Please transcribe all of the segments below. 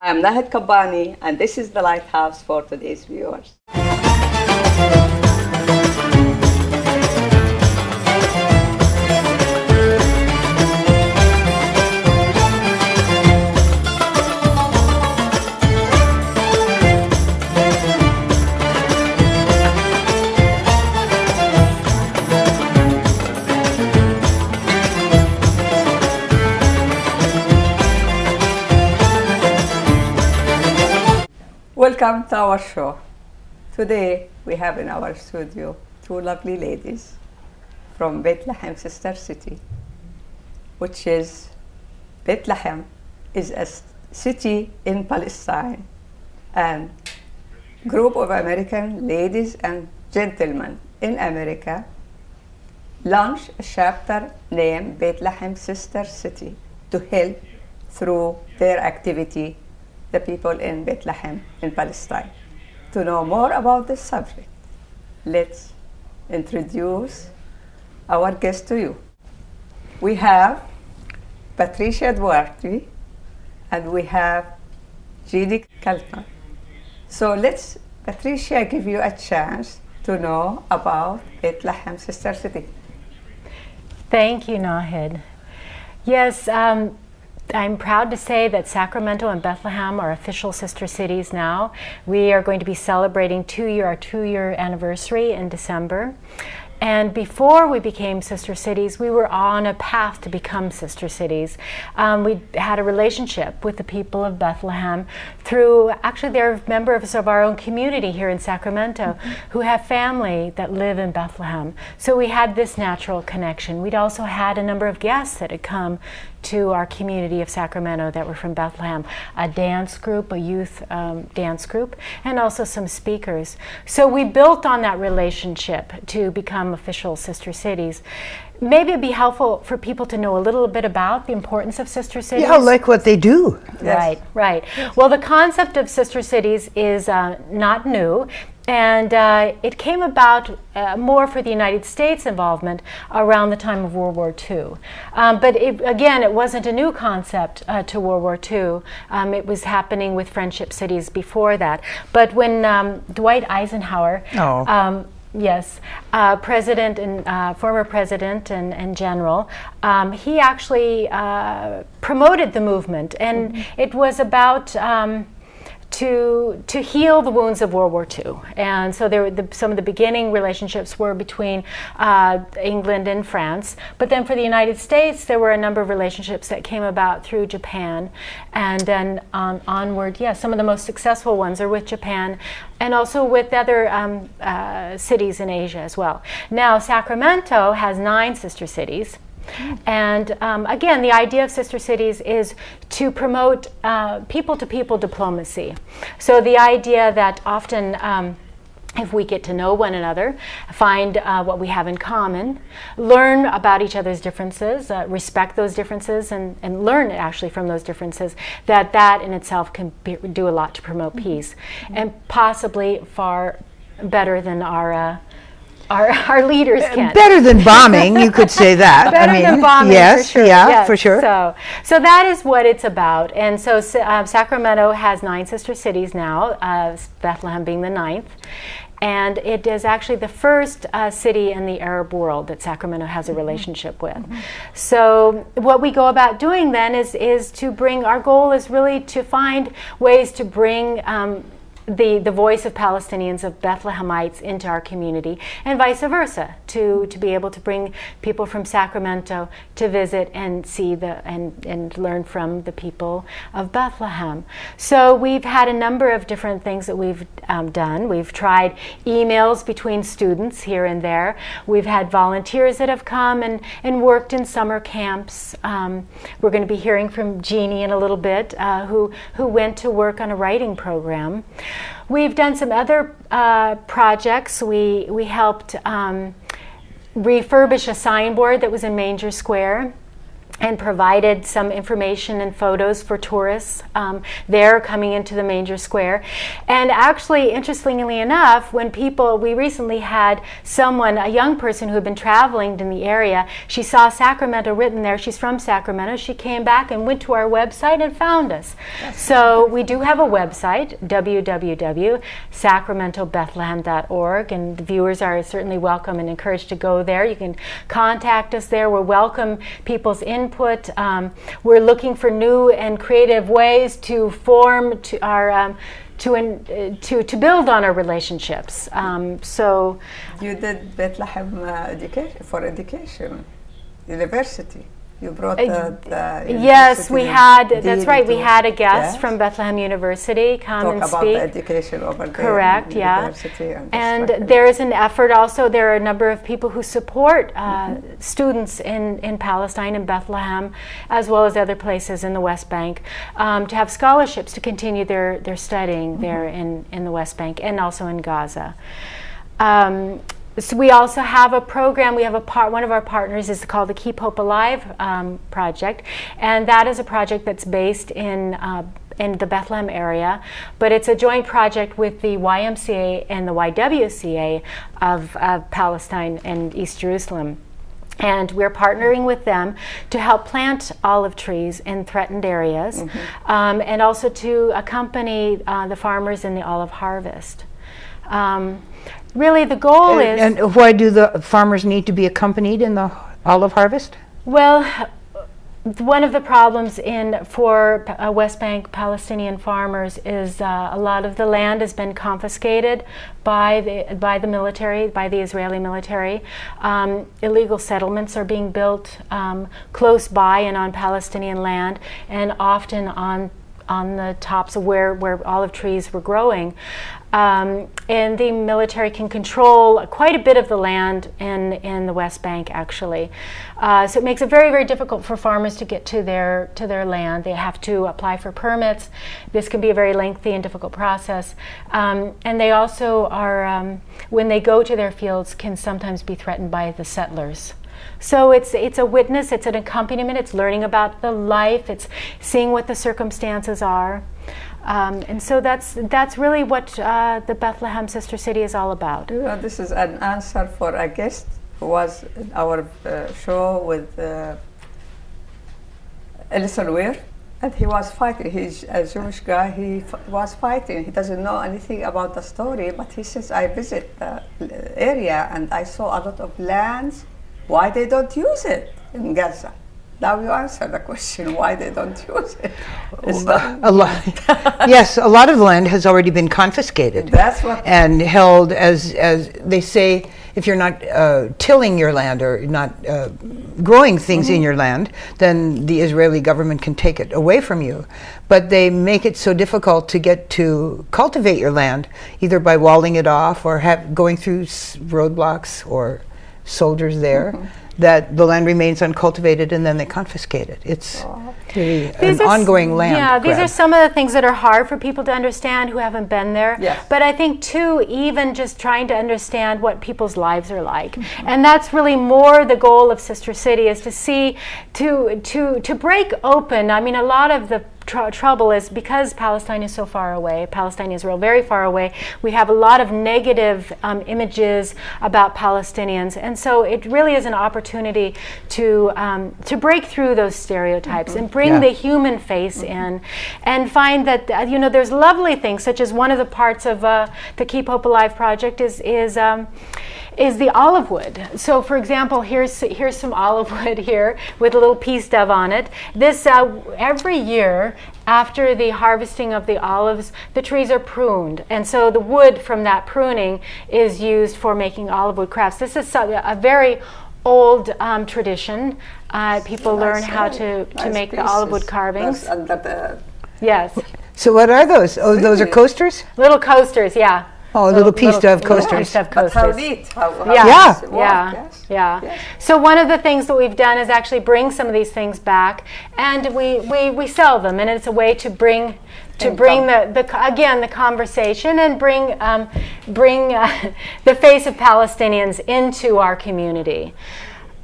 I'm Nahed Kabbani, and this is the Lighthouse for today's viewers. Welcome to our show. Today we have in our studio two lovely ladies from Bethlehem Sister City, which is Bethlehem is a city in Palestine, and group of American ladies and gentlemen in America launched a chapter named Bethlehem Sister City to help through their activity the people in Bethlehem in Palestine. To know more about this subject, let's introduce our guest to you. We have Patricia D and we have Jeanie K. So let's, Patricia, give you a chance to know about Bethlehem Sister City. Thank you, Nahed. Yes, I'm proud to say that Sacramento and Bethlehem are official sister cities now. We are going to be celebrating our two-year anniversary in December. And before we became sister cities, we were on a path to become sister cities. We had a relationship with the people of Bethlehem through, actually they're members of our own community here in Sacramento who have family that live in Bethlehem. So we had this natural connection. We'd also had a number of guests that had come to our community of Sacramento that were from Bethlehem, a dance group, a youth dance group, and also some speakers. So we built on that relationship to become official sister cities. Maybe it'd be helpful for people to know a little bit about the importance of sister cities. Yeah, like what they do. Right, right. Yes. Well, the concept of sister cities is not new. And it came about more for the United States involvement around the time of World War II. But again, it wasn't a new concept to World War II. It was happening with friendship cities before that. But when Dwight Eisenhower, yes, president and former president and general, he actually promoted the movement. And it was about to heal the wounds of World War II. And so some of the beginning relationships were between England and France. But then for the United States, there were a number of relationships that came about through Japan. And then onward, some of the most successful ones are with Japan and also with other cities in Asia as well. Now, Sacramento has 9 sister cities. And again, the idea of sister cities is to promote people-to-people diplomacy. So the idea that often if we get to know one another, find what we have in common, learn about each other's differences, respect those differences, and learn actually from those differences, that in itself can do a lot to promote peace, and possibly far better than our leaders can. Better than bombing, you could say that. Better than bombing, yes, for sure. Yeah, for sure. So that is what it's about. And so Sacramento has 9 sister cities now, Bethlehem being the 9th. And it is actually the first city in the Arab world that Sacramento has a relationship with. So what we go about doing then is to bring, our goal is really to find ways to bring the voice of Palestinians, of Bethlehemites, into our community, and vice versa, to be able to bring people from Sacramento to visit and see and learn from the people of Bethlehem. So we've had a number of different things that we've done. We've tried emails between students here and there. We've had volunteers that have come and worked in summer camps. We're going to be hearing from Jeanie in a little bit, who went to work on a writing program. We've done some other projects. We helped refurbish a signboard that was in Manger Square. and provided some information and photos for tourists there coming into the manger square. And actually, interestingly enough, we recently had a young person who had been traveling in the area, she saw Sacramento written there. She's from Sacramento. She came back and went to our website and found us. So we do have a website, www.sacramentobethlehem.org, and the viewers are certainly welcome and encouraged to go there. You can contact us there. We'll welcome people's input. We're looking for new and creative ways to form to build on our relationships. So you did Bethlehem education, university. You brought the yes, we had. That's dean right. We to- had a guest yes. from Bethlehem University come Talk and about speak. the education over there. Correct, in yeah. university and And stuff. there is an effort also, there are a number of people who support students in Palestine and Bethlehem, as well as other places in the West Bank, to have scholarships to continue their studying there in the West Bank and also in Gaza. So we also have a program. We have one of our partners is called the Keep Hope Alive project, and that is a project that's based in the Bethlehem area, but it's a joint project with the YMCA and the YWCA of Palestine and East Jerusalem. And we're partnering with them to help plant olive trees in threatened areas, and also to accompany the farmers in the olive harvest. Really, the goal is... And why do the farmers need to be accompanied in the olive harvest? Well, one of the problems for West Bank Palestinian farmers is a lot of the land has been confiscated by the military, by the Israeli military. Illegal settlements are being built close by and on Palestinian land, and often on the tops of where olive trees were growing. And the military can control quite a bit of the land in the West Bank, actually. So it makes it very, very difficult for farmers to get to their land. They have to apply for permits. This can be a very lengthy and difficult process. And they also are, when they go to their fields, can sometimes be threatened by the settlers. So it's a witness, it's an accompaniment, it's learning about the life, it's seeing what the circumstances are. And so that's really what the Bethlehem Sister City is all about. This is an answer for a guest who was in our show with Ellison Weir, and he was fighting. He's a Jewish guy. He was fighting. He doesn't know anything about the story, but he says, I visit the area and I saw a lot of lands. Why they don't use it in Gaza? Now you answer the question, why they don't use it. Yes, a lot of land has already been confiscated. That's what. And held as they say, if you're not tilling your land or not growing things in your land, then the Israeli government can take it away from you. But they make it so difficult to get to cultivate your land, either by walling it off or going through roadblocks or soldiers there, that the land remains uncultivated and then they confiscate it. It's really an ongoing land Yeah, these grab. are some of the things that are hard for people to understand who haven't been there. Yes. But I think too, even just trying to understand what people's lives are like. And that's really more the goal of Sister City, is to see, to break open. I mean, a lot of the trouble is because Palestine is so far away, Palestine, Israel, very far away, we have a lot of negative images about Palestinians, and so it really is an opportunity to break through those stereotypes and bring the human face in, and find that there's lovely things, such as one of the parts of the Keep Hope Alive project is the olive wood. So, for example, here's some olive wood here with a little peace dove on it. This every year after the harvesting of the olives, the trees are pruned, and so the wood from that pruning is used for making olive wood crafts. This is a very old tradition. People learn how to make the olive wood carvings. Yes. So what are those? Oh, those are coasters? Little coasters, yeah. Oh, little peace dove coasters. But how neat. How Yeah. does it work? Yeah, Yes. yeah. Yes. So one of the things that we've done is actually bring some of these things back, and we sell them, and it's a way to bring the conversation and bring the face of Palestinians into our community.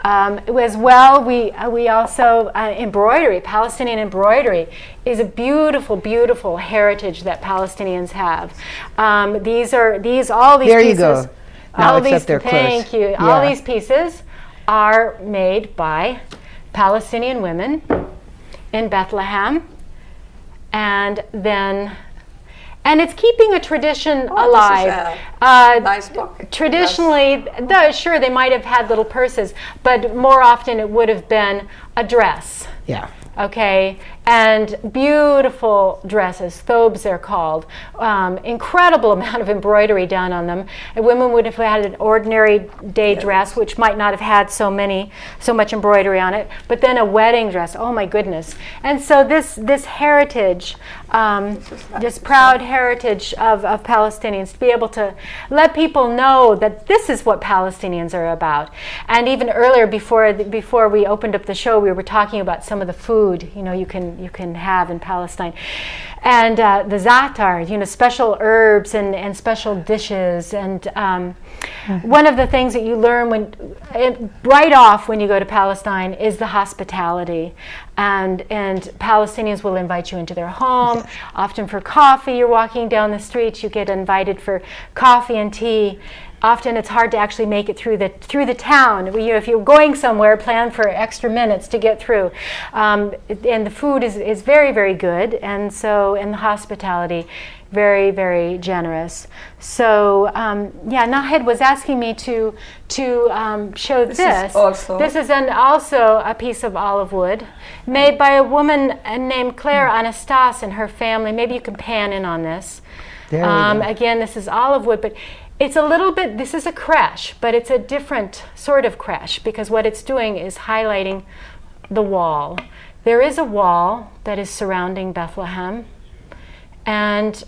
As well, we also embroidery. Palestinian embroidery is a beautiful, beautiful heritage that Palestinians have. All these There pieces. you go. Now accept their clothes. Thank you. Yeah. All these pieces are made by Palestinian women in Bethlehem, and it's keeping a tradition alive. This is a nice pocket. Traditionally, sure, they might have had little purses, but more often it would have been a dress. Yeah. Okay, and beautiful dresses, thobes they're called. Incredible amount of embroidery done on them. And women would have had an ordinary day dress, which might not have had so much embroidery on it, but then a wedding dress. Oh my goodness! And so this heritage, this proud heritage of Palestinians, to be able to let people know that this is what Palestinians are about. And even earlier, before we opened up the show, we were talking about some of the food you can have in Palestine, and the za'atar, special herbs and special dishes. And one of the things that you learn right off when you go to Palestine is the hospitality, and Palestinians will invite you into their home, often for coffee. You're walking down the streets, you get invited for coffee and tea. Often it's hard to actually make it through the town. If you're going somewhere, plan for extra minutes to get through. And the food is very, very good, and the hospitality, very, very generous. So Nahed was asking me to show this. This is also a piece of olive wood made by a woman named Claire Anastas and her family. Maybe you can pan in on this. There we go. Again, this is olive wood, but it's a little bit, this is a creche, but it's a different sort of creche, because what it's doing is highlighting the wall. There is a wall that is surrounding Bethlehem, and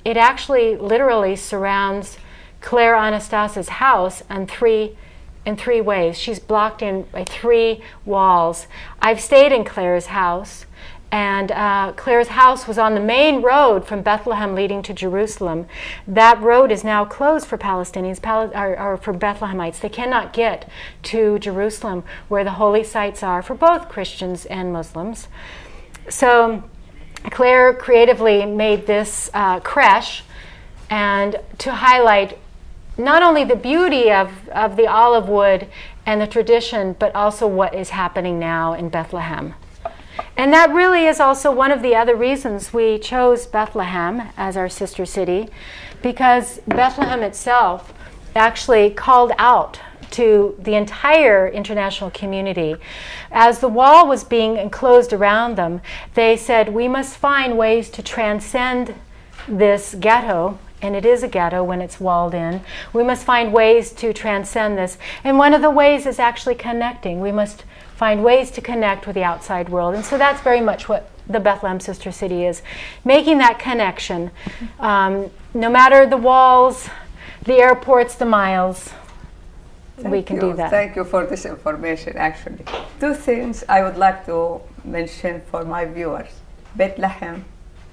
it actually literally surrounds Claire Anastas's house in three ways. She's blocked in by 3 walls. I've stayed in Claire's house, and Claire's house was on the main road from Bethlehem leading to Jerusalem. That road is now closed for Palestinians, or for Bethlehemites. They cannot get to Jerusalem, where the holy sites are for both Christians and Muslims. So Claire creatively made this creche, and to highlight not only the beauty of the olive wood and the tradition, but also what is happening now in Bethlehem. And that really is also one of the other reasons we chose Bethlehem as our sister city, because Bethlehem itself actually called out to the entire international community. As the wall was being enclosed around them, they said, we must find ways to transcend this ghetto, and it is a ghetto when it's walled in. We must find ways to transcend this. And one of the ways is actually connecting. We must find ways to connect with the outside world. And so that's very much what the Bethlehem Sister City is, making that connection. No matter the walls, the airports, the miles, we can do that. Thank you for this information, actually. 2 things I would like to mention for my viewers. Bethlehem,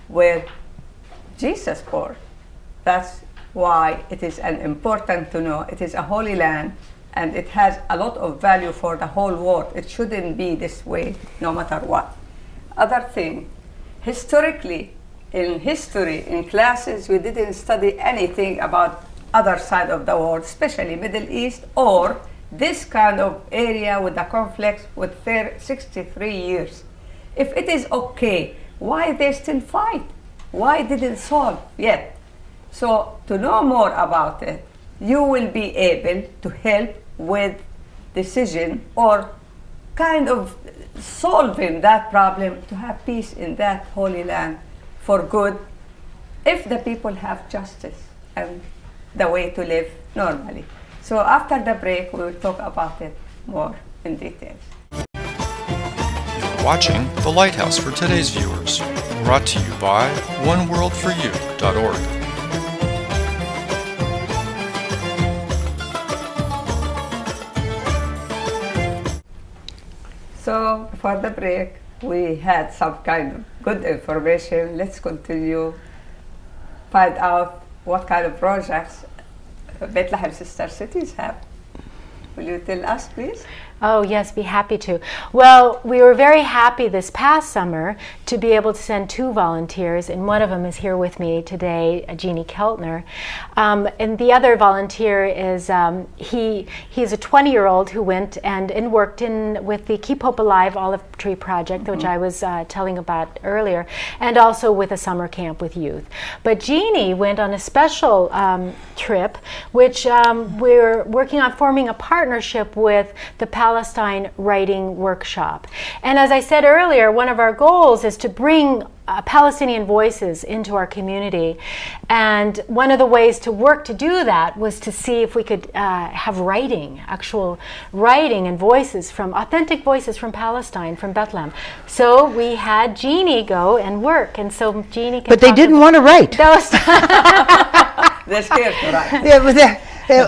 where Jesus born. That's why it is important to know. It is a holy land, and it has a lot of value for the whole world. It shouldn't be this way, no matter what. Other thing, historically, in history, in classes, we didn't study anything about other side of the world, especially Middle East, or this kind of area with the conflicts with 63 years. If it is okay, why they still fight? Why didn't solve yet? So to know more about it, you will be able to help with decision or kind of solving that problem to have peace in that holy land for good, if the people have justice and the way to live normally. So after the break, we will talk about it more in detail. You're watching The Lighthouse for today's viewers, brought to you by oneworldforyou.org. So for the break, we had some kind of good information. Let's continue, find out what kind of projects Bethlehem Sister Cities have. Will you tell us, please? Oh, yes, be happy to. Well, we were very happy this past summer to be able to send 2 volunteers, and one of them is here with me today, Jeanie Keltner. And the other volunteer is, he's a 20-year-old who went and worked with the Keep Hope Alive Olive Tree Project, which I was telling about earlier, and also with a summer camp with youth. But Jeanie went on a special trip, which we're working on forming a partnership with the Palestine Writing Workshop. And as I said earlier, one of our goals is to bring Palestinian voices into our community. And one of the ways to work to do that was to see if we could have actual writing and authentic voices from Palestine, from Bethlehem. So we had Jeanie go and work. And so Jeanie can But they didn't want to write. They're scared to write. Yeah,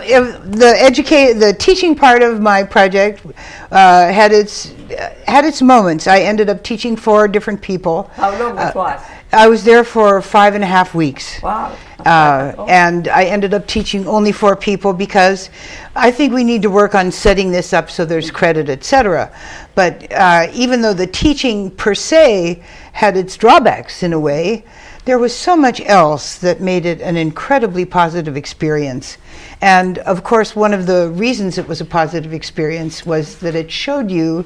the teaching part of my project had its moments. I ended up teaching 4 different people. How long it was? I was there for 5.5 weeks. Wow. And I ended up teaching only 4 people because I think we need to work on setting this up so there's credit, etc. But even though the teaching per se had its drawbacks in a way, there was so much else that made it an incredibly positive experience. And of course, one of the reasons it was a positive experience was that it showed you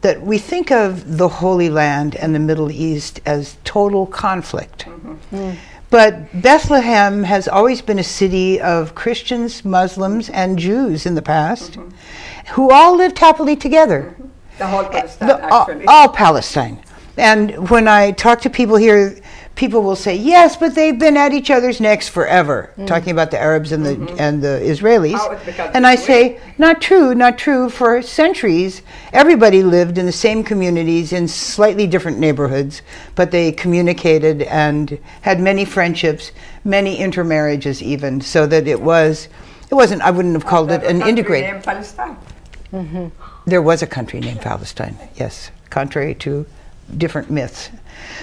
that we think of the Holy Land and the Middle East as total conflict. But Bethlehem has always been a city of Christians, Muslims, and Jews in the past, who all lived happily together. The whole Palestine, actually. All Palestine. And when I talk to people here, people will say, yes, but they've been at each other's necks forever, talking about the Arabs and the Israelis. And I say, not true. For centuries, everybody lived in the same communities in slightly different neighborhoods, but they communicated and had many friendships, many intermarriages even, so that it wasn't, I wouldn't have called it an integrated. Named Palestine. There was a country named Palestine, yes, contrary to different myths.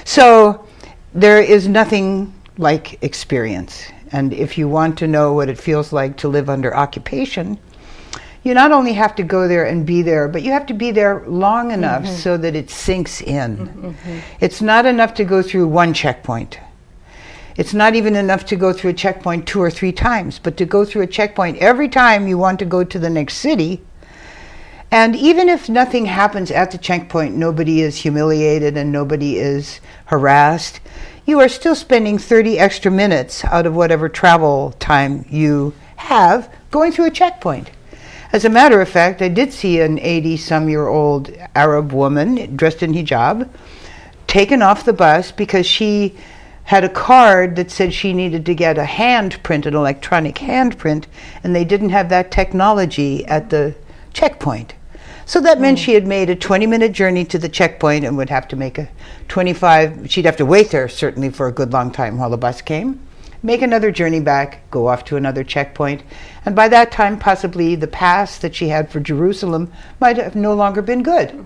So there is nothing like experience. And if you want to know what it feels like to live under occupation, you not only have to go there and be there, but you have to be there long enough so that it sinks in. It's not enough to go through one checkpoint. It's not even enough to go through a checkpoint 2 or 3 times, but to go through a checkpoint every time you want to go to the next city. And even if nothing happens at the checkpoint, nobody is humiliated and nobody is harassed, you are still spending 30 extra minutes out of whatever travel time you have going through a checkpoint. As a matter of fact, I did see an 80-some-year-old Arab woman dressed in hijab taken off the bus because she had a card that said she needed to get a handprint, an electronic handprint, and they didn't have that technology at the checkpoint. So that meant she had made a 20-minute journey to the checkpoint and would have to make a 25, she'd have to wait there certainly for a good long time while the bus came, make another journey back, go off to another checkpoint, and by that time possibly the pass that she had for Jerusalem might have no longer been good.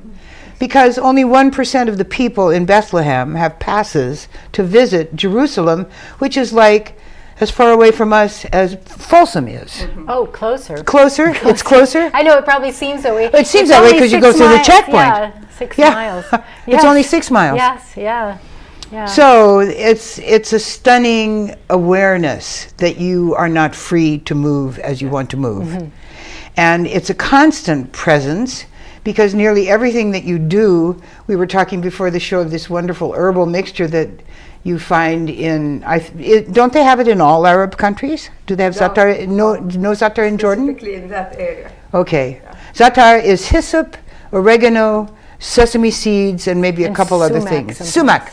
Because only 1% of the people in Bethlehem have passes to visit Jerusalem, which is like as far away from us as Folsom is. Oh, closer. Closer? It's closer? I know, it probably seems that way. It seems that way because you go through the checkpoint. Yeah, 6 miles. It's only 6 miles. Yes, yeah. So it's a stunning awareness that you are not free to move as you want to move. And it's a constant presence because nearly everything that you do, we were talking before the show of this wonderful herbal mixture that you find in, don't they have it in all Arab countries? Do they have za'atar? No za'atar in Jordan? Specifically in that area. Okay. Za'atar is hyssop, oregano, sesame seeds, and maybe a couple other things. Sumac.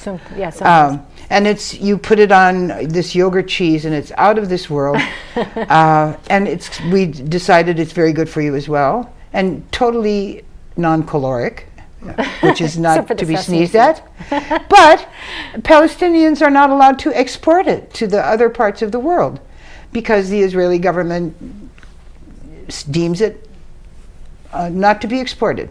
And you put it on this yogurt cheese, and it's out of this world. And we decided it's very good for you as well, and totally non-caloric. Which is not to be sneezed at. But Palestinians are not allowed to export it to the other parts of the world because the Israeli government deems it not to be exported.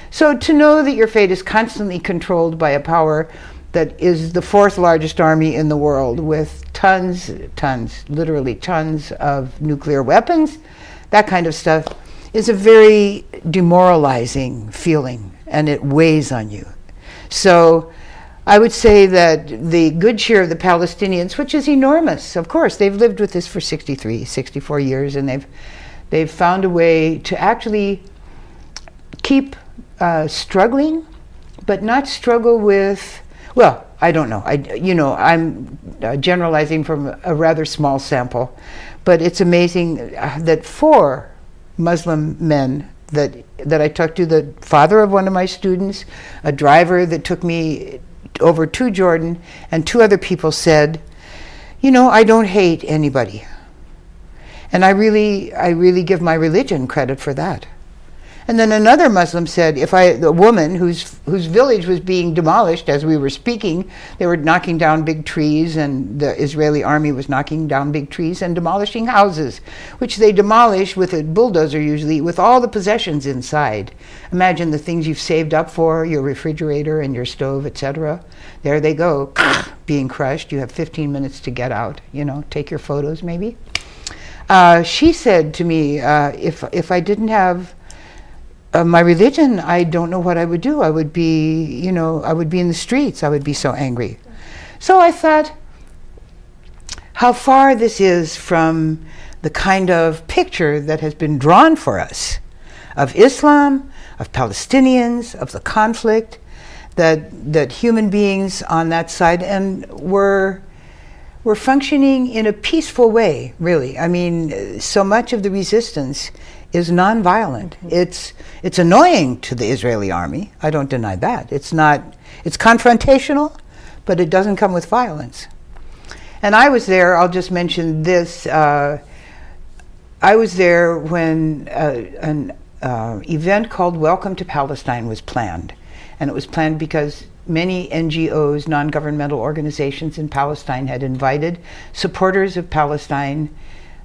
So to know that your fate is constantly controlled by a power that is the 4th largest army in the world with literally tons of nuclear weapons, that kind of stuff, is a very demoralizing feeling, and it weighs on you. So I would say that the good cheer of the Palestinians, which is enormous, of course, they've lived with this for 64 years, and they've found a way to actually keep struggling, but not struggle with, well, I don't know. I'm generalizing from a rather small sample, but it's amazing that 4 Muslim men that I talked to, the father of one of my students, a driver that took me over to Jordan, and 2 other people said, I don't hate anybody. And I really give my religion credit for that. And then another Muslim said, the woman whose village was being demolished as we were speaking, they were knocking down big trees, and the Israeli army was knocking down big trees and demolishing houses, which they demolish with a bulldozer usually, with all the possessions inside. Imagine the things you've saved up for, your refrigerator and your stove, etc. There they go, being crushed. You have 15 minutes to get out, take your photos maybe. She said to me, if I didn't have my religion, I don't know what I would do. I would be, I would be in the streets. I would be so angry. So I thought how far this is from the kind of picture that has been drawn for us of Islam, of Palestinians, of the conflict, that human beings on that side and were functioning in a peaceful way, really. I mean, so much of the resistance is nonviolent. It's annoying to the Israeli army. I don't deny that. It's confrontational, but it doesn't come with violence. And I was there, I'll just mention this, I was there when an event called Welcome to Palestine was planned. And it was planned because many NGOs, non-governmental organizations in Palestine, had invited supporters of Palestine,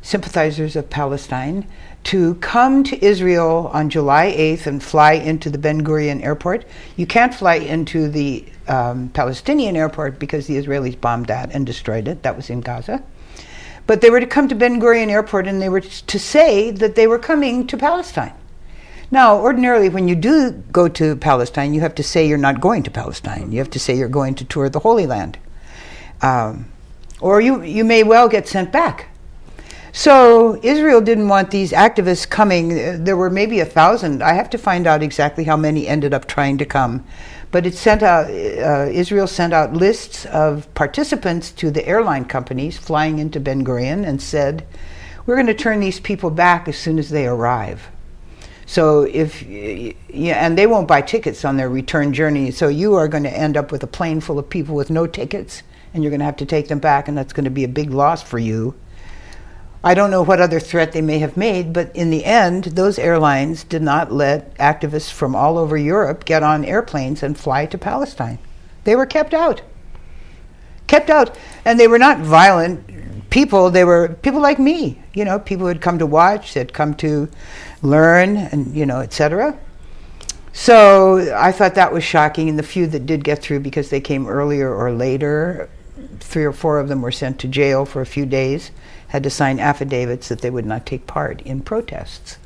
sympathizers of Palestine, to come to Israel on July 8th and fly into the Ben Gurion airport. You can't fly into the Palestinian airport because the Israelis bombed that and destroyed it. That was in Gaza. But they were to come to Ben Gurion airport, and they were to say that they were coming to Palestine. Now, ordinarily, when you do go to Palestine, you have to say you're not going to Palestine. You have to say you're going to tour the Holy Land. Or you may well get sent back. So Israel didn't want these activists coming. There were maybe 1,000. I have to find out exactly how many ended up trying to come. But Israel sent out lists of participants to the airline companies flying into Ben Gurion and said, we're going to turn these people back as soon as they arrive. So and they won't buy tickets on their return journey. So you are going to end up with a plane full of people with no tickets, and you're going to have to take them back, and that's going to be a big loss for you. I don't know what other threat they may have made, but in the end, those airlines did not let activists from all over Europe get on airplanes and fly to Palestine. They were kept out. And they were not violent people. They were people like me, people who had come to watch, had come to learn, and, etc. So I thought that was shocking, and the few that did get through because they came earlier or later, 3 or 4 of them were sent to jail for a few days, had to sign affidavits that they would not take part in protests.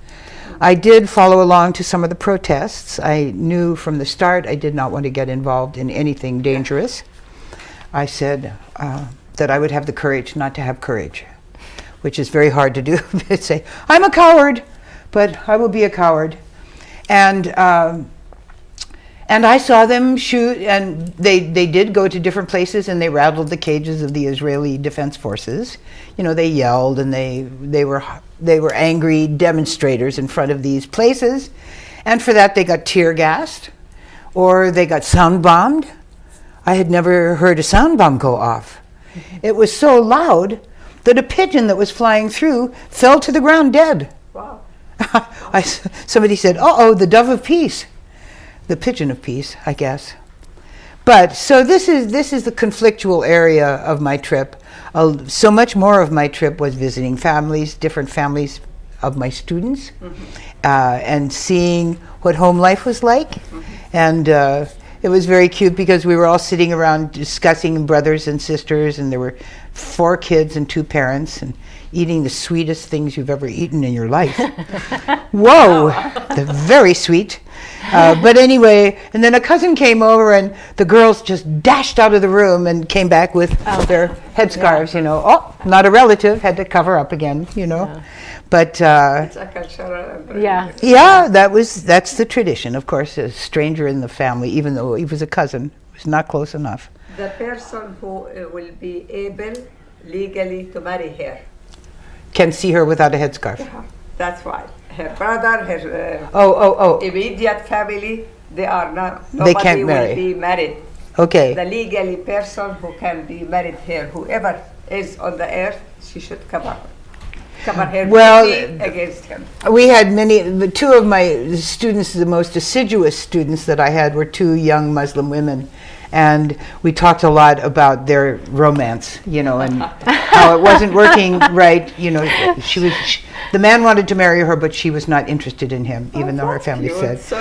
I did follow along to some of the protests. I knew from the start I did not want to get involved in anything dangerous. I said that I would have the courage not to have courage, which is very hard to do. Say, I'm a coward, but I will be a coward. And I saw them shoot, and they did go to different places, and they rattled the cages of the Israeli Defense Forces. They yelled, and they were angry demonstrators in front of these places, and for that they got tear gassed, or they got sound bombed. I had never heard a sound bomb go off. It was so loud that a pigeon that was flying through fell to the ground dead. Wow. Somebody said, "Uh-oh, the dove of peace." The pigeon of peace, I guess. But so this is the conflictual area of my trip. So much more of my trip was visiting families, different families of my students, and seeing what home life was like. And It was very cute because we were all sitting around discussing brothers and sisters, and there were 4 kids and 2 parents, and eating the sweetest things you've ever eaten in your life. Whoa, they're very sweet. But anyway, and then a cousin came over, and the girls just dashed out of the room and came back with their headscarves, you know. Oh, not a relative, had to cover up again, you know. Yeah. But It's a cultural. yeah, that's the tradition. Of course, a stranger in the family, even though he was a cousin, was not close enough. The person who will be able legally to marry her. Can see her without a headscarf. That's why. Her brother, her Oh. immediate family, they are not. They can't Nobody marry. will be married. Okay. The legally person who can be married here, whoever is on the earth, she should cover her Well, beauty against him. We had many. 2 of my students, the most assiduous students that I had, were 2 young Muslim women, and we talked a lot about their romance, you know, and how it wasn't working right. You know, the man wanted to marry her, but she was not interested in him, even though her family said. So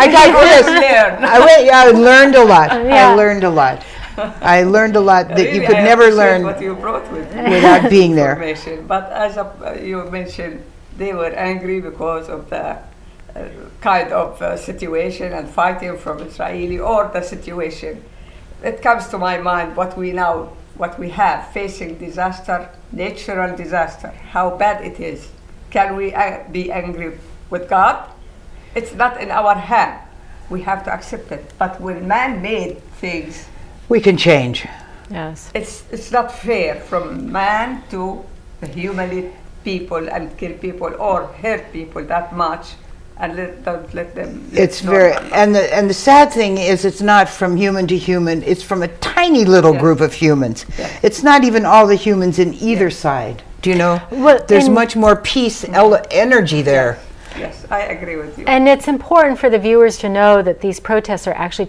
I digress. learn. I learned a lot. Yeah. I learned a lot. I learned a lot that you Really, could I never appreciate learn what you brought with you. without being there. Information. But as you mentioned, they were angry because of the kind of situation and fighting from Israeli or the situation. It comes to my mind what we have facing disaster, natural disaster, how bad it is. Can we be angry with God? It's not in our hand. We have to accept it. But when man-made things, We can change. Yes. it's not fair from man to humiliate people and kill people or hurt people that much and don't let them live It's very, normal. and the sad thing is, it's not from human to human. It's from a tiny little Yes. group of humans. Yes. It's not even all the humans in either side. Do you know? Well, There's and- much more peace, energy there. Yes, I agree with you. And it's important for the viewers to know that these protests are actually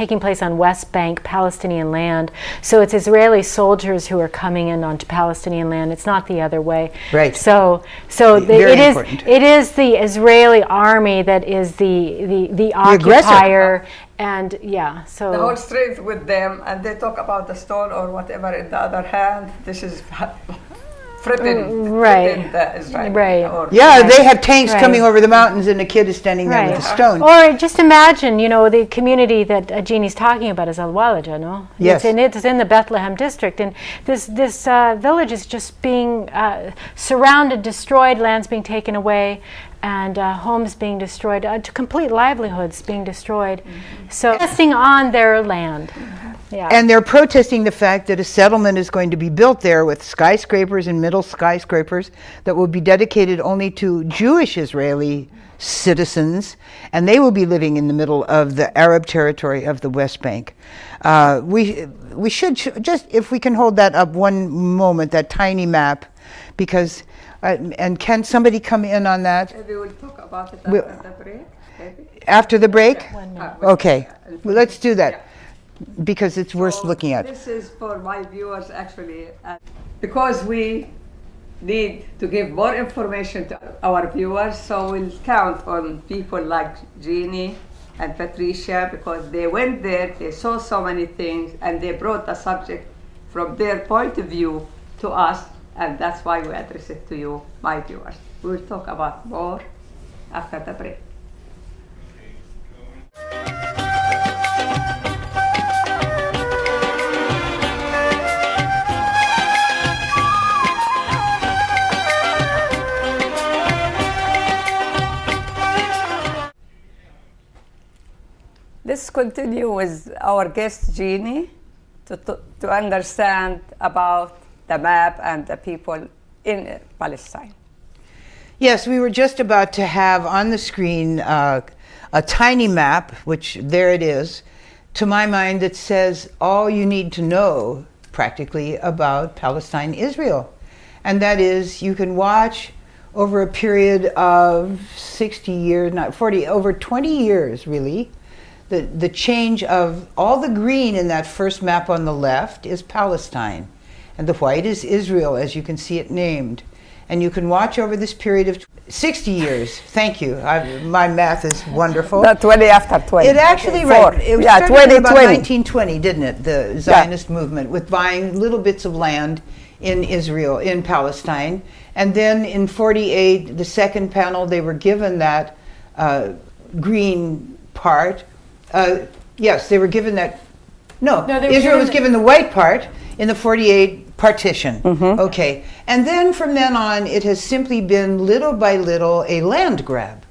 taking place on West Bank Palestinian land. So it's Israeli soldiers who are coming in onto Palestinian land. It's not the other way. Right. So Very it is important. it is the Israeli army that is the aggressor. occupier. And yeah, so The whole strength with them, and they talk about the stone or whatever. In the other hand, this is threatening Right. the Israeli. Right. Or Yeah, they have tanks Right. coming over the mountains, and a kid is standing there with a stone. Or just imagine, you know, the community that Jeannie's talking about is Al-Walaja, no? Yes. It's in the Bethlehem district, and this village is just being surrounded, destroyed, lands being taken away, and homes being destroyed, complete livelihoods being destroyed. So, protesting on their land. Yeah. And they're protesting the fact that a settlement is going to be built there with skyscrapers and middle skyscrapers that will be dedicated only to Jewish Israeli citizens, and they will be living in the middle of the Arab territory of the West Bank. We should just, if we can hold that up one moment, that tiny map, because, and can somebody come in on that Maybe we'll talk about it We'll- after the break. Maybe. after the break? Well, Okay, well, let's do that, because it's worth So looking at. This is for my viewers actually, because we need to give more information to our viewers, so we'll count on people like Jeannie and Patricia, because they went there, they saw so many things, and they brought the subject from their point of view to us, and that's why we address it to you, my viewers. We'll talk about more after the break. Let's continue with our guest Jeannie to understand about the map and the people in Palestine. Yes, we were just about to have on the screen a tiny map, which there it is, to my mind, that says all you need to know practically about Palestine, Israel. And that is, you can watch over a period of 60 years, not 40, over 20 years really, the change of all the green in that first map on the left is Palestine, and the white is Israel, as you can see it named. And you can watch over this period of 60 years. Thank you. My math is wonderful. Not 20 after 20. It actually, Four. right. It was Yeah, started in about 2020. 1920, didn't it? The Zionist movement with buying little bits of land in Israel, in Palestine. And then in 48, the second panel, they were given that green part. Yes, they were given that. No, Israel was given the white part in the 48 partition. Okay. And then from then on, it has simply been little by little a land grab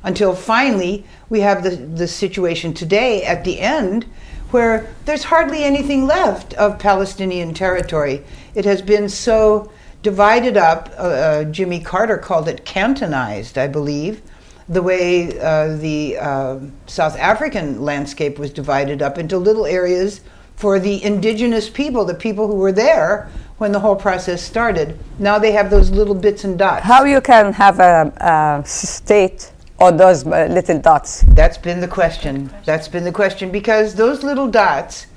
until finally we have the situation today at the end where there's hardly anything left of Palestinian territory. It has been so divided up. Jimmy Carter called it cantonized, I believe, the way the South African landscape was divided up into little areas for the indigenous people, the people who were there when the whole process started. Now they have those little bits and dots. How you can have a state on those little dots? That's been the question. That's been the question, because those little dots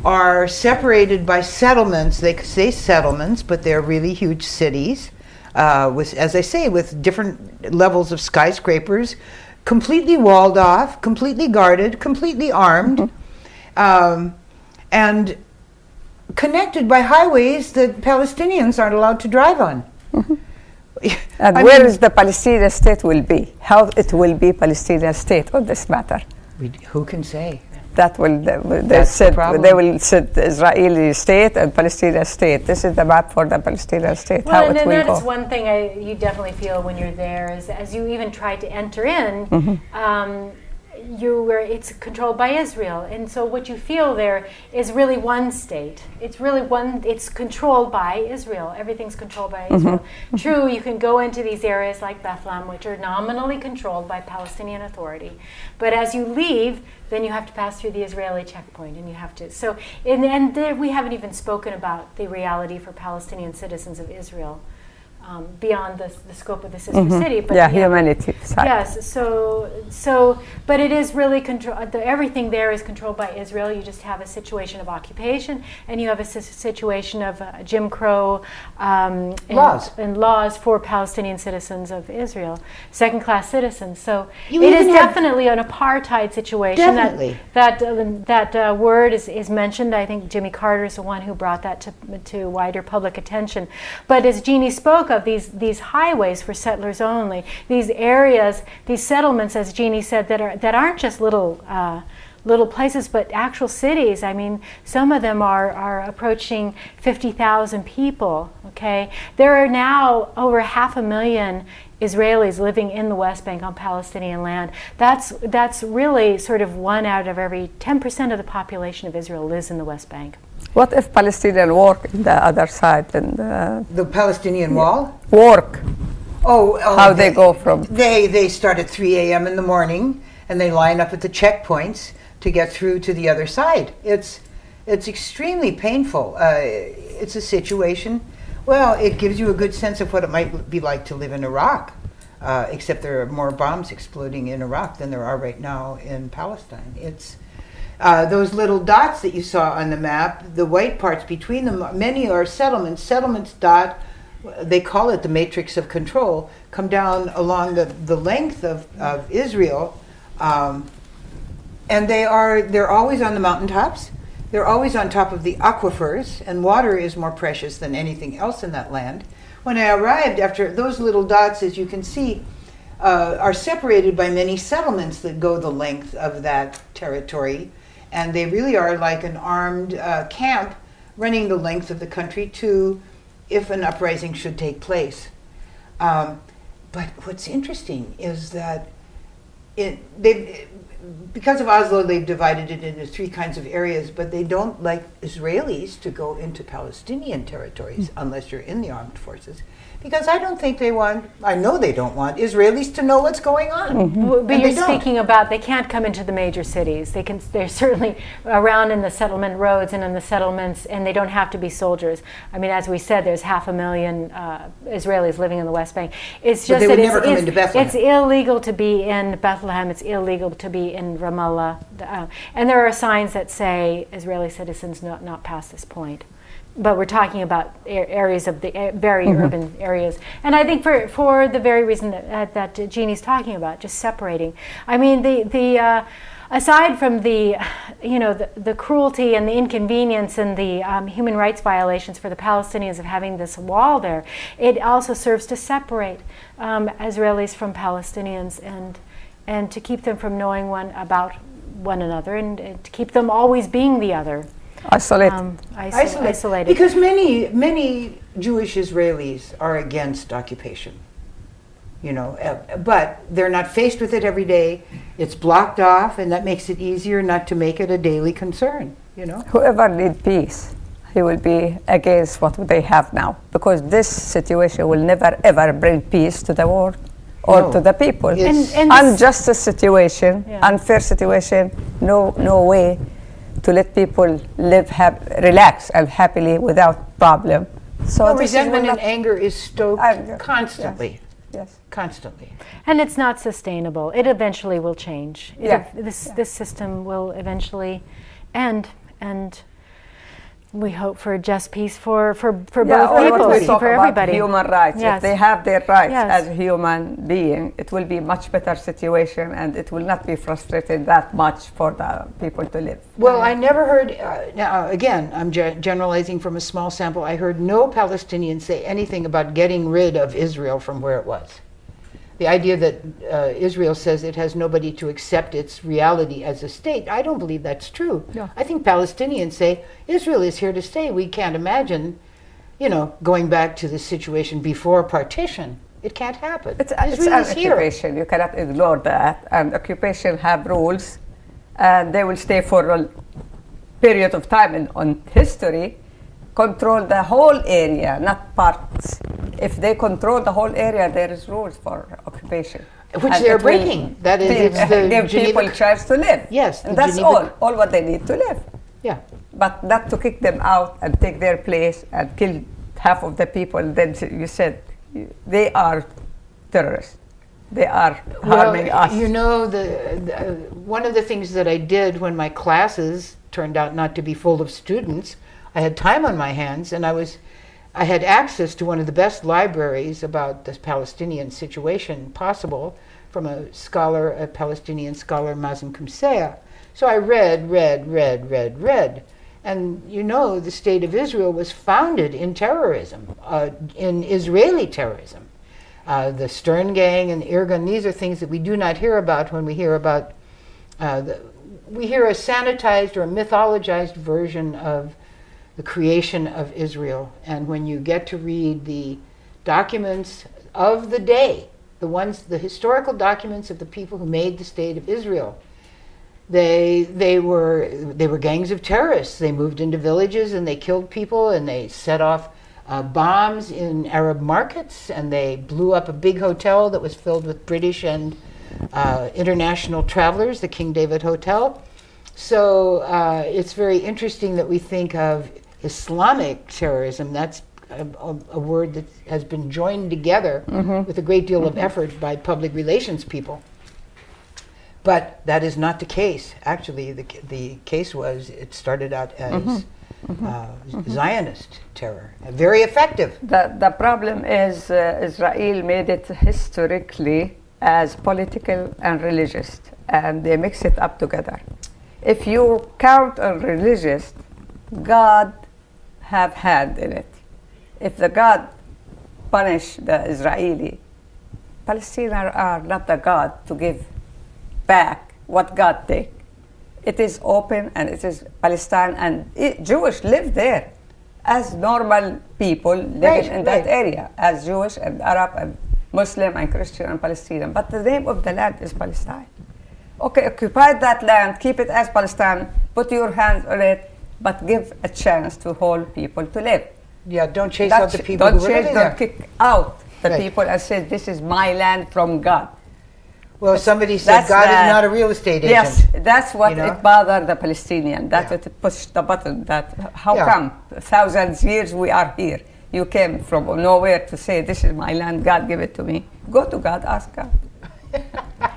are separated by settlements. They say settlements, but they're really huge cities, with, as I say, with different levels of skyscrapers, completely walled off, completely guarded, completely armed, and connected by highways that Palestinians aren't allowed to drive on. And where is the Palestinian state will be? How it will be Palestinian state on this matter? Who can say? That will they will set the Israeli state and Palestinian state. This is the map for the Palestinian state. Well, how and it then will that go. is one thing you definitely feel when you're there, is as you even try to enter in, it's controlled by Israel, and so what you feel there is really one state. It's really one. It's controlled by Israel. Everything's controlled by Israel. True, you can go into these areas like Bethlehem, which are nominally controlled by Palestinian Authority, but as you leave, then you have to pass through the Israeli checkpoint, and you have to. So, and there, we haven't even spoken about the reality for Palestinian citizens of Israel. Beyond the scope of the sister city, but humanity side. Yes, but it is really everything there is controlled by Israel. You just have a situation of occupation, and you have a situation of Jim Crow and laws for Palestinian citizens of Israel, second-class citizens. So it is definitely an apartheid situation. Definitely. That word is mentioned. I think Jimmy Carter is the one who brought that to wider public attention. But as Jeanie spoke of, these highways for settlers only, these areas, these settlements, as Jeanie said, that aren't just little places, but actual cities. I mean, some of them are approaching 50,000 people. Okay, there are now over 500,000 Israelis living in the West Bank on Palestinian land. That's really sort of 1 out of every 10% of the population of Israel lives in the West Bank. What if Palestinians work in the other side and The Palestinian wall? work? Oh, How they go from? They start at 3 a.m. in the morning, and they line up at the checkpoints to get through to the other side. It's extremely painful. It's a situation. Well, it gives you a good sense of what it might be like to live in Iraq, except there are more bombs exploding in Iraq than there are right now in Palestine. It's those little dots that you saw on the map, the white parts between them, many are settlements. Settlements dot, they call it the matrix of control, come down along the length of Israel, and they're always on the mountaintops. They're always on top of the aquifers, and water is more precious than anything else in that land. When I arrived, after those little dots, as you can see, are separated by many settlements that go the length of that territory, and they really are like an armed camp running the length of the country to, if an uprising should take place. But what's interesting is that because of Oslo, they've divided it into 3 kinds of areas, but they don't like Israelis to go into Palestinian territories unless you're in the armed forces. Because I don't think I know they don't want Israelis to know what's going on. But you're speaking about they can't come into the major cities. They're certainly around in the settlement roads and in the settlements, and they don't have to be soldiers. I mean, as we said, there's 500,000 Israelis living in the West Bank. It's just that they would never come into Bethlehem. It's illegal to be in Bethlehem. It's illegal to be especially in Ramallah. And there are signs that say Israeli citizens not past this point. But we're talking about areas of the very urban areas. And I think for the very reason that Jeannie's talking about, just separating. I mean, aside from the cruelty and the inconvenience and the human rights violations for the Palestinians of having this wall there, it also serves to separate Israelis from Palestinians and to keep them from knowing about one another and to keep them always being the other. Isolated. Because many Jewish Israelis are against occupation. But they're not faced with it every day. It's blocked off, and that makes it easier not to make it a daily concern. Whoever needs peace, he will be against what they have now, because this situation will never ever bring peace to the world or to the people. And unjust situation, unfair situation, no way to let people live, relax and happily without problem. So resentment and anger is stoked constantly. Yes. Constantly. And it's not sustainable. It eventually will change. This system will eventually end, and we hope for just peace for both people, for everybody. Human rights. Yes. If they have their rights Yes. as a human being, it will be much better situation, and it will not be frustrated that much for the people to live. Well, I never heard, now again, I'm generalizing from a small sample, I heard no Palestinian say anything about getting rid of Israel from where it was. The idea that Israel says it has nobody to accept its reality as a state, I don't believe that's true. No. I think Palestinians say, Israel is here to stay. We can't imagine, going back to the situation before partition. It can't happen. It's an occupation. You cannot ignore that. And occupation have rules, and they will stay for a period of time on history, control the whole area, not parts. If they control the whole area, there is rules for occupation. Which they're breaking. That is, it's the give people chance to live. Yes. And that's all what they need to live. Yeah. But not to kick them out and take their place and kill half of the people. Then you said they are terrorists. They are harming us. One of the things that I did when my classes turned out not to be full of students, I had time on my hands, and I had access to one of the best libraries about the Palestinian situation possible from a Palestinian scholar, Mazen Kumsea. So I read. And the state of Israel was founded in terrorism, in Israeli terrorism. The Stern Gang and the Irgun, these are things that we do not hear about when we hear about, we hear a sanitized or a mythologized version of the creation of Israel. And when you get to read the documents of the day, the historical documents of the people who made the state of Israel, they were gangs of terrorists. They moved into villages and they killed people and they set off bombs in Arab markets, and they blew up a big hotel that was filled with British and international travelers, the King David Hotel. So it's very interesting that we think of Islamic terrorism. That's a word that has been joined together with a great deal of effort by public relations people. But that is not the case. Actually, the case was it started out as Zionist terror, very effective. The problem is Israel made it historically as political and religious, and they mix it up together. If you count on religious, God have hand in it. If the God punish the Israeli, Palestinians are not the God to give back what God take. It is open, and it is Palestine, and Jewish live there as normal people living in that area, as Jewish and Arab and Muslim and Christian and Palestinian. But the name of the land is Palestine. Okay, occupy that land, keep it as Palestine, put your hands on it, but give a chance to whole people to live. Yeah, don't chase out the people who are living there. Don't kick out the people and say, this is my land from God. Well, somebody said God is not a real estate agent. Yes, that's what it bothered the Palestinian. That's what it pushed the button. How come 1,000 years we are here? You came from nowhere to say, this is my land, God give it to me. Go to God, ask God.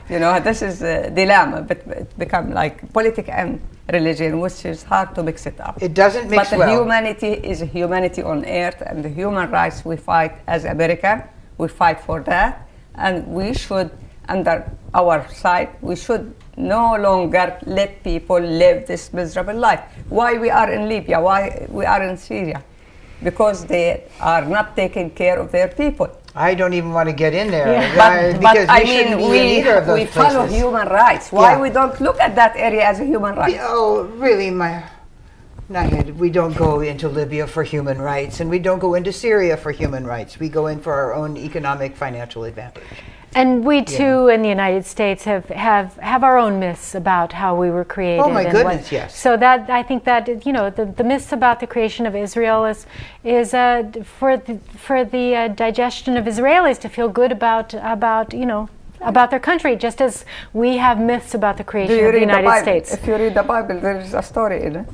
You know, this is a dilemma, but it become like politics and religion, which is hard to mix it up. It doesn't mix but well. humanity is humanity on earth, and the human rights we fight as American, we fight for that, and we should, under our side, we should no longer let people live this miserable life. Why we are in Libya, why we are in Syria? Because they are not taking care of their people. I don't even want to get in there. Yeah. Because I we shouldn't mean, be in either of those we follow places. human rights. Why Yeah. we don't look at that area as a human right? Oh, really, Nahid, we don't go into Libya for human rights, and we don't go into Syria for human rights. We go in for our own economic, financial advantage. And we too, in the United States, have our own myths about how we were created. Oh my and goodness, yes. So that I think that the myths about the creation of Israel is for the digestion of Israelis to feel good about their country, just as we have myths about the creation of the United States. If you read the Bible, there is a story in it.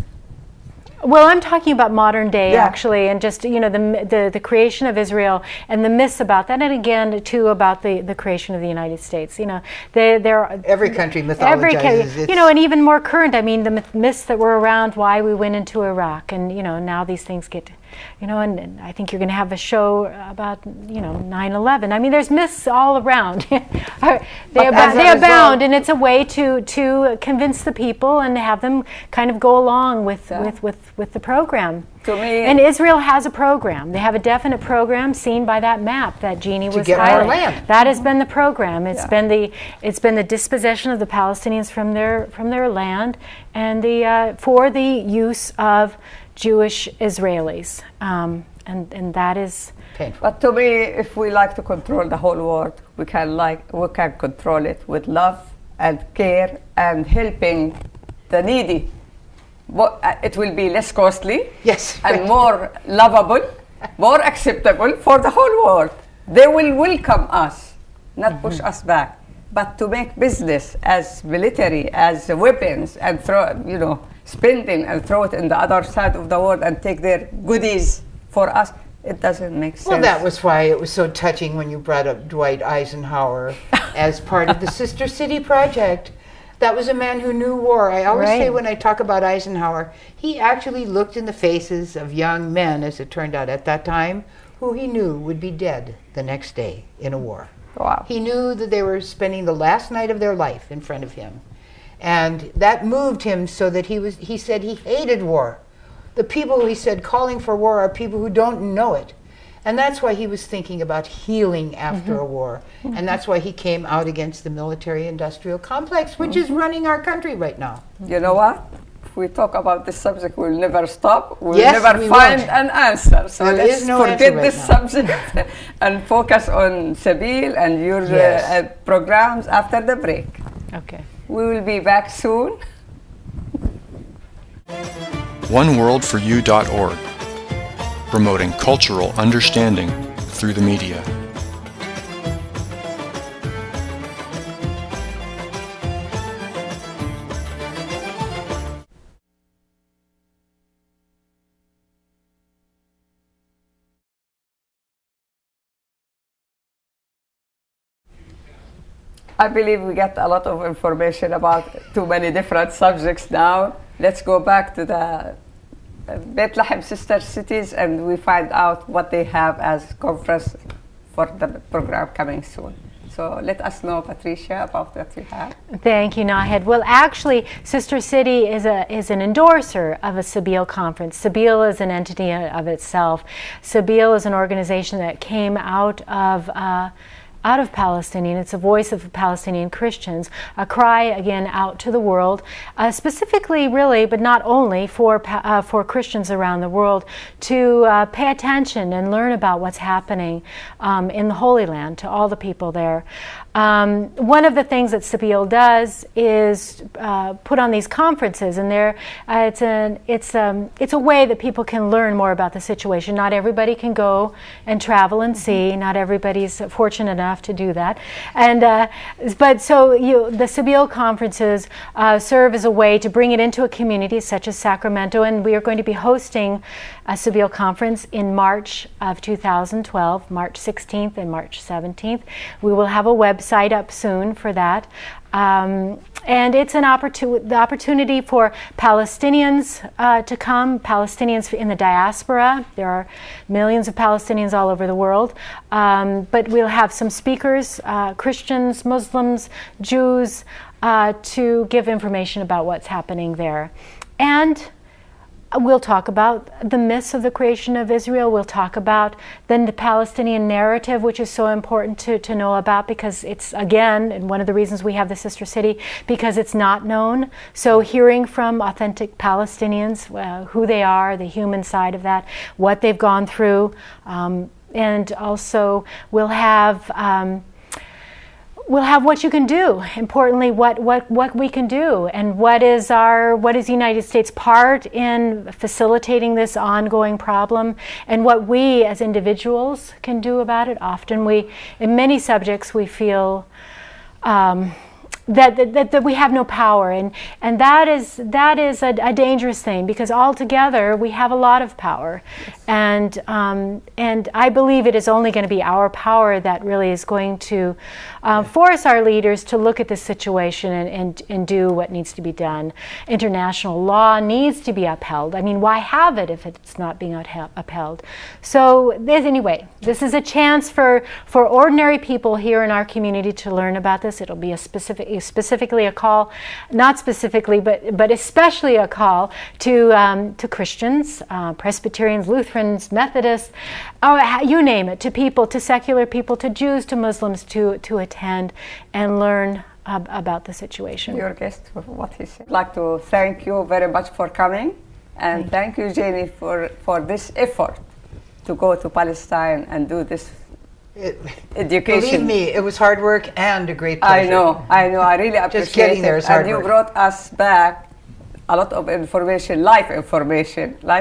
Well, I'm talking about modern day, Yeah. actually, and just the creation of Israel and the myths about that, and again too about the creation of the United States. There Every country mythologizes. and even more current. I mean, the myths that were around why we went into Iraq, and now these things get. And I think you're going to have a show about 9/11. I mean, there's myths all around. They abound, and it's a way to convince the people and have them kind of go along with the program. To me, And Israel has a program. They have a definite program seen by that map that Jeanie was get more highlighting. land. That has been the program. It's been the dispossession of the Palestinians from their land, and for the use of Jewish Israelis, and that is painful. But to me, if we like to control the whole world, we can control it with love and care and helping the needy. It will be less costly, Yes, and right. more lovable, more acceptable for the whole world. They will welcome us, not push us back. But to make business as military, as weapons, and spending and throw it in the other side of the world and take their goodies for us, it doesn't make sense. Well, that was why it was so touching when you brought up Dwight Eisenhower as part of the Sister City project. That was a man who knew war. I always say when I talk about Eisenhower, he actually looked in the faces of young men, as it turned out at that time, who he knew would be dead the next day in a war. Wow. He knew that they were spending the last night of their life in front of him. And that moved him so that he said he hated war. The people, he said, calling for war are people who don't know it. And that's why he was thinking about healing after a war. And that's why he came out against the military-industrial complex, which is running our country right now. You know what? If we talk about this subject, we'll never stop. We'll Yes, never we find won't. an answer. So There let's is no forget answer this right now. subject and focus on Sabil and your Yes. programs after the break. okay. We will be back soon. oneworldforyou.org, promoting cultural understanding through the media. I believe we get a lot of information about too many different subjects now. Let's go back to the Bethlehem Sister Cities and we find out what they have as conference for the program coming soon. So let us know, Patricia, about what you have. Thank you, Nahed. Well, actually, Sister City is an endorser of a Sabil conference. Sabil is an entity of itself. Sabil is an organization that came out of Palestinian. It's a voice of Palestinian Christians, a cry again out to the world, specifically, really, but not only for Christians around the world to pay attention and learn about what's happening in the Holy Land to all the people there. One of the things that Sabil does is put on these conferences, and it's a way that people can learn more about the situation. Not everybody can go and travel and see. Not everybody's fortunate enough enough to do that. And but so the Sibyl conferences serve as a way to bring it into a community such as Sacramento, and we are going to be hosting a Sibyl conference in March of 2012, March 16th and March 17th. We will have a website up soon for that. And it's the opportunity for Palestinians to come, Palestinians in the diaspora. There are millions of Palestinians all over the world. But we'll have some speakers, Christians, Muslims, Jews, to give information about what's happening there. And we'll talk about the myths of the creation of Israel. We'll talk about then the Palestinian narrative, which is so important to know about, because it's, again, and one of the reasons we have the Sister City, because it's not known. So hearing from authentic Palestinians, who they are, the human side of that, what they've gone through, and also we'll have what you can do. Importantly, what we can do, and what is the United States part in facilitating this ongoing problem, and what we as individuals can do about it. Often in many subjects, we feel that we have no power, and that is a dangerous thing, because altogether we have a lot of power. Yes. And I believe it is only going to be our power that really is going to force our leaders to look at this situation and do what needs to be done. International law needs to be upheld. I mean, why have it if it's not being upheld? So anyway, this is a chance for ordinary people here in our community to learn about this. It'll be specifically a call, not specifically, but especially a call to Christians, Presbyterians, Lutherans, Methodists, you name it, to people, to secular people, to Jews, to Muslims, to attend and learn about the situation. Your guest, what he said. I'd like to thank you very much for coming, and thank you, Jeanie, for this effort to go to Palestine and do this education. Believe me, it was hard work and a great pleasure. I know. I really appreciate Just getting there is hard and you work. brought us back a lot of information, life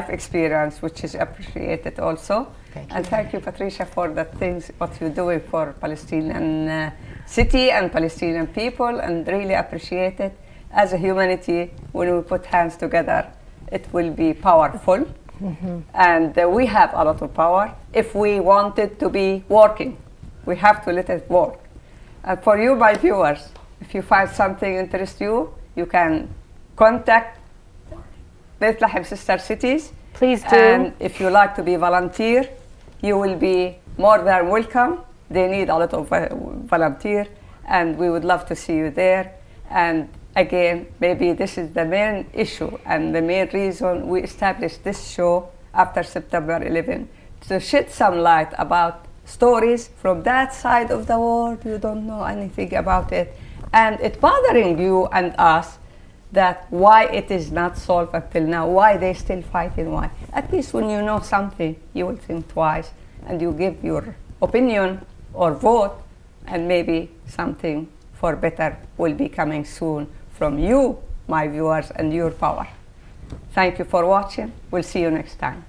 experience, which is appreciated also. Thank Thank you, Patricia, for the things what you're doing for Palestinian city and Palestinian people, and really appreciate it. As a humanity, when we put hands together, it will be powerful. Mm-hmm. And we have a lot of power. If we want it to be working, we have to let it work. And for you, my viewers, if you find something interests you, you can contact Bethlehem Sister Cities. Please do. And if you like to be volunteer, you will be more than welcome. They need a lot of volunteer, and we would love to see you there. And again, maybe this is the main issue and the main reason we established this show after September 11, to shed some light about stories from that side of the world. You don't know anything about it, and it's bothering you and us that why it is not solved until now, why they still fighting, why. At least when you know something, you will think twice and you give your opinion or vote, and maybe something for better will be coming soon from you, my viewers, and your power. Thank you for watching. We'll see you next time.